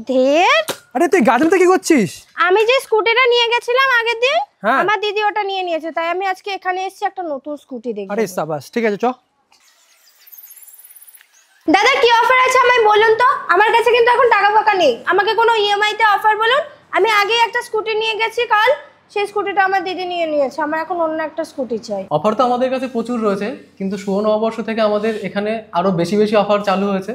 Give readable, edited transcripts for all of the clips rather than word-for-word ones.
ঢের। আরে তুই গাজনতে কি করছিস? আমি যে স্কুটিটা নিয়ে গেছিলাম আগের দিন, আমার দিদি ওটা নিয়ে নিয়েছে, তাই আমি আজকে এখানে এসেছি একটা নতুন স্কুটি দেখতে। আরে সাবাস, ঠিক আছে চ। দাদা কি অফার আছে আমায় বলুন তো? আমার কাছে কিন্তু এখন টাকা ফাঁকা নেই, আমাকে কোনো ইএমআই তে অফার বলুন। আমি আগে একটা স্কুটি নিয়ে গেছি কাল, সেই স্কুটিটা আমার দিদি নিয়ে নিয়েছে, আমার এখন অন্য একটা স্কুটি চাই। অফার তো আমাদের কাছে প্রচুর রয়েছে, কিন্তু শুভ নববর্ষ থেকে আমাদের এখানে আরও বেশি বেশি অফার চালু হয়েছে।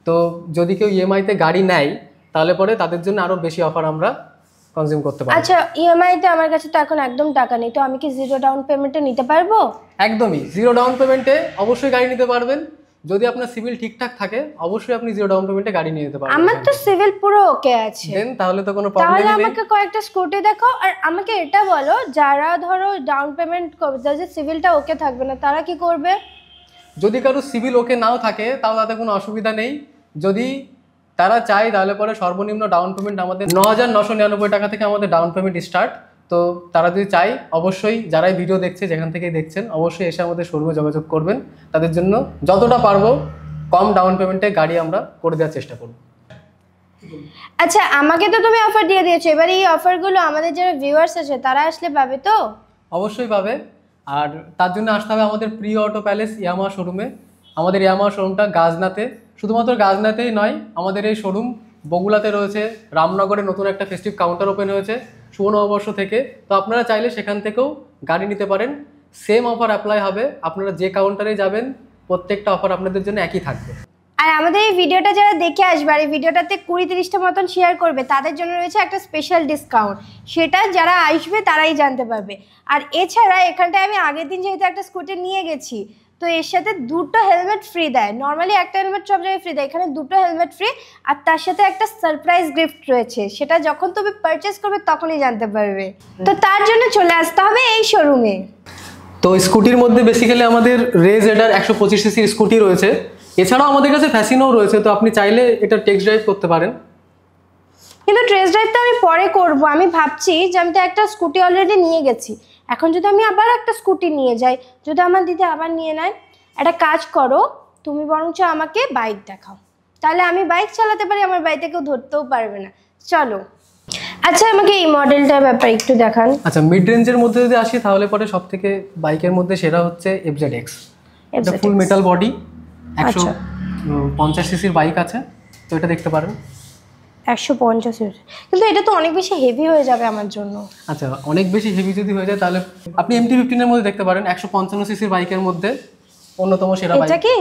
তো যদি কেউ ইএমআইতে গাড়ি নেয় তাহলে পরে তাদের জন্য আরও বেশি অফার আমরা কনজিউম করতে পারি। আচ্ছা ইএমআই তে আমার কাছে তো এখন একদম টাকা নেই, তো আমি কি জিরো ডাউন পেমেন্টে নিতে পারবো? একদমই জিরো ডাউন পেমেন্টে অবশ্যই গাড়ি নিতে পারবেন। যদি আপনার সিভিল ঠিকঠাক থাকে অবশ্যই আপনি জিরো ডাউন পেমেন্টে গাড়ি নিয়ে যেতে পারবেন। আমার তো সিভিল পুরো ওকে আছে। দেন তাহলে তো কোনো প্রবলেম নেই। তাহলে আমাকে কয়েকটা স্কুটি দেখাও, আর আমাকে এটা বলো যারা ধরো ডাউন পেমেন্ট করবে, যাদের সিভিলটা ওকে থাকবে না তারা কি করবে? যদি কারো সিভিল ওকে নাও থাকে তাও তাতে কোনো অসুবিধা নেই। যদি তারা চায় তাহলে পরে সর্বনিম্ন ডাউন পেমেন্ট আমাদের 9,999 টাকা থেকে আমাদের ডাউন পেমেন্ট স্টার্ট। তো তারা যদি চায় অবশ্যই যারাই ভিডিও দেখছে যেখান থেকে দেখছেন অবশ্যই এসে আমাদের শোরুমে যোগাযোগ করবেন। তাদের জন্য যতটা পারবো কম ডাউন পেমেন্টে গাড়ি আমরা করে দেওয়ার চেষ্টা করব। আচ্ছা আমাকে তো তুমি অফার দিয়ে দিয়েছো, এবার এই অফারগুলো আমাদের যারা ভিউয়ার্স আছে তারা আসলে পাবে তো? অবশ্যই পাবে, আর তার জন্য আসতে হবে আমাদের প্রি অটো প্যালেস ইয়ামাহা শোরুমে। আমাদের ইয়ামাহা শোরুমটা গাজনাতে, শুধুমাত্র গাজনাতেই নয়, আমাদের এই শোরুম বগুলাতে রয়েছে, রামনগরে নতুন একটা ফেস্টিভ কাউন্টার ওপেন হয়েছে শুভ নববর্ষ থেকে। তো আপনারা চাইলে সেখান থেকেও গাড়ি নিতে পারেন। সেম অফার অ্যাপ্লাই হবে, আপনারা যে কাউন্টারে যাবেন প্রত্যেকটা অফার আপনাদের জন্য একই থাকবে। আর আমাদের এই ভিডিওটা যারা দেখে আসবে আর এই ভিডিওটাতে 20-30টা মতন শেয়ার করবে তাদের জন্য রয়েছে একটা স্পেশাল ডিসকাউন্ট, সেটা যারা আসবে তারাই জানতে পারবে। আর এছাড়া এখানটায় আমি আগের দিন যেহেতু একটা স্কুটি নিয়ে গেছি, তো এর সাথে 2টো হেলমেট ফ্রি দেয়। নর্মালি একটা হেলমেট সব জায়গায় ফ্রি দেয়, এখানে 2টো হেলমেট ফ্রি, আর তার সাথে একটা সারপ্রাইজ গিফট রয়েছে, সেটা যখন তুমি পারচেস করবে তখনই জানতে পারবে। তো তার জন্য চলে আসতে হবে এই শোরুমে। তো স্কুটির মধ্যে বেসিক্যালি আমাদের রেজ এডার 125 সিসির স্কুটি রয়েছে, এছাড়াও আমাদের কাছে ফ্যাসিনোও রয়েছে। তো আপনি চাইলে এটা টেস্ট ড্রাইভ করতে পারেন। কিন্তু টেস্ট ড্রাইভটা আমি পরে করব, আমি ভাবছি যে আমি তো একটা স্কুটি অলরেডি নিয়ে গেছি, এখন যদি আমি আবার একটা স্কুটি নিয়ে যাই, যদি আমার দিদি আবার নিয়ে নেয়, একটা কাজ করো তুমি বরঞ্চ আমাকে বাইক দেখাও, তাহলে আমি বাইক চালাতে পারি, আমার বাড়িতে কেউ ধরতেও পারবে না। চলো আচ্ছা আমাকে এই মডেলটার ব্যাপারে একটু দেখান। আচ্ছা মিড রেঞ্জের মধ্যে যদি আসি তাহলে পরে সব থেকে বাইকের মধ্যে সেরা হচ্ছে FZX। এটা ফুল মেটাল বডি, 150 সিসির বাইক আছে, তো এটা দেখতে পারেন। 150, কিন্তু এটা তো অনেক বেশি হেভি হয়ে যাবে আমার জন্য। আচ্ছা অনেক বেশি হেভি যদি হয়ে যায় তাহলে আপনি MT-15 এর মধ্যে দেখতে পারেন, 155 সিসির বাইকের মধ্যে অন্যতম সেরা বাইক। এটা কি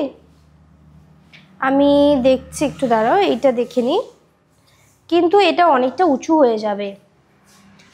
আমি দেখছি, একটু দাঁড়াও এইটা দেখে নিই, কিন্তু এটা অনেকটা উঁচু হয়ে যাবে।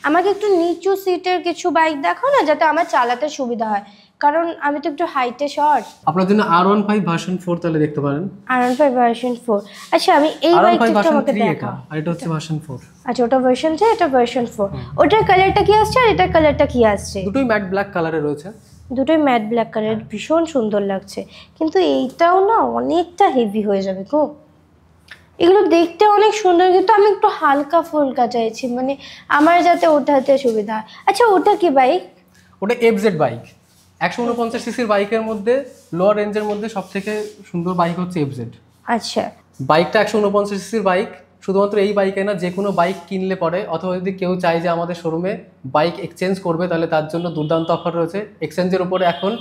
আমাকে একটু নিচু সিটের কিছু বাইক দেখাও না, যাতে আমার চালাতে সুবিধা হয়, কারণ আমি তো একটু হাইটে শর্ট। আপনার জন্য R15 ভার্সন 4 তাহলে দেখতে পারেন। R15 version 4। আচ্ছা আমি এই বাইকটা আমাকে দেখাও। আর এটা হচ্ছে ভার্সন 4। আচ্ছা ওটা ভার্সন 3, এটা ভার্সন 4। ওটার কালারটা কি আসছে আর এটার কালারটা কি আসছে? দুটোই ম্যাট ব্ল্যাক কালারে রয়েছে। দুটোই ম্যাট ব্ল্যাক কালার, ভীষণ সুন্দর লাগছে, কিন্তু এইটাও না অনেকটা হেভি হয়ে যাবে গো। এগুলো দেখতে অনেক সুন্দর, কিন্তু আমি একটু হালকা ফুলকা চাইছি, মানে আমার যাতে ওঠাতে সুবিধা হয়। আচ্ছা ওটা কি বাইক? ওটা FZ বাইক, 149 সিসির বাইকের মধ্যে লোয়ার রেঞ্জের মধ্যে সবথেকে সুন্দর বাইক হচ্ছে FZ। আচ্ছা বাইকটা 149 সিসির বাইক, শুধুমাত্র এই বাইকে না, যে কোনো বাইক কিনলে পরে অথবা যদি কেউ চায় যে আমাদের শোরুমে বাইক এক্সচেঞ্জ করবে তাহলে তার জন্য দুর্দান্ত অফার রয়েছে। এক্সচেঞ্জের উপরে এখন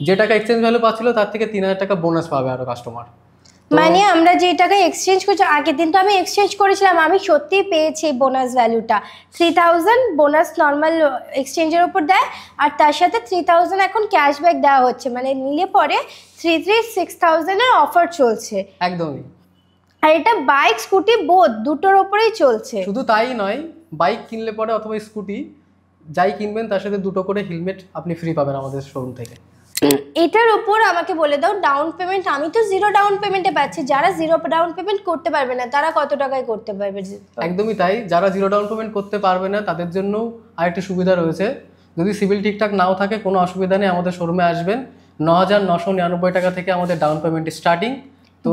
যে টাকা এক্সচেঞ্জ ভ্যালু পাচ্ছিল তার থেকে 3000 টাকা বোনাস পাবে আরও কাস্টমার। মানে আমরা যে টাকায় এক্সচেঞ্জ করছি, আগের দিন তো আমি এক্সচেঞ্জ করেছিলাম, আমি সত্যিই পেয়েছি বোনাস ভ্যালুটা 3000 বোনাস নর্মাল এক্সচেঞ্জের উপর দেয়, আর তার সাথে 3000 এখন ক্যাশব্যাক দেওয়া হচ্ছে, মানে নিলে পরে 3,6000 এর অফার চলছে। একদমই। আর এটা বাইক স্কুটি বোথ দুটোর ওপরেই চলছে। শুধু তাই নয়, বাইক কিনলে পরে অথবা স্কুটি যাই কিনবেন তার সাথে 2টো করে হেলমেট আপনি ফ্রি পাবেন আমাদের শোরুম থেকে। এটার উপর আমাকে বলে দাও ডাউন পেমেন্ট, আমি তো জিরো ডাউন পেমেন্টে পাচ্ছি, যারা জিরো ডাউন পেমেন্ট করতে পারবে না তারা কত টাকায় করতে পারবে? একদমই তাই, যারা জিরো ডাউন পেমেন্ট করতে পারবে না তাদের জন্য আরেকটা সুবিধা রয়েছে। যদি সিভিল ঠিকঠাক নাও থাকে কোনো অসুবিধা নেই, আমাদের শোরুমে আসবেন। 9,999 টাকা থেকে আমাদের ডাউন পেমেন্ট স্টার্টিং। তো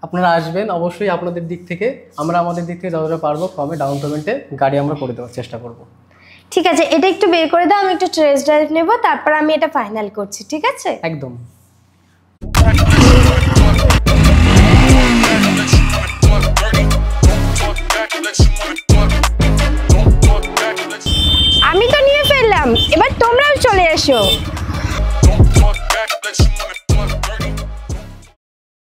আপনারা আসবেন অবশ্যই, আপনাদের দিক থেকে আমরা আমাদের দিক থেকে যতটা পারবো কমে ডাউন পেমেন্টে গাড়ি আমরা করে দেওয়ার চেষ্টা করব। ঠিক আছে, এটা একটু বের করে দাও, আমি একটু টেস্ট ড্রাইভ নেব, তারপর আমি এটা ফাইনাল করছি, ঠিক আছে? একদম। এবার তোমরাও চলে এসো।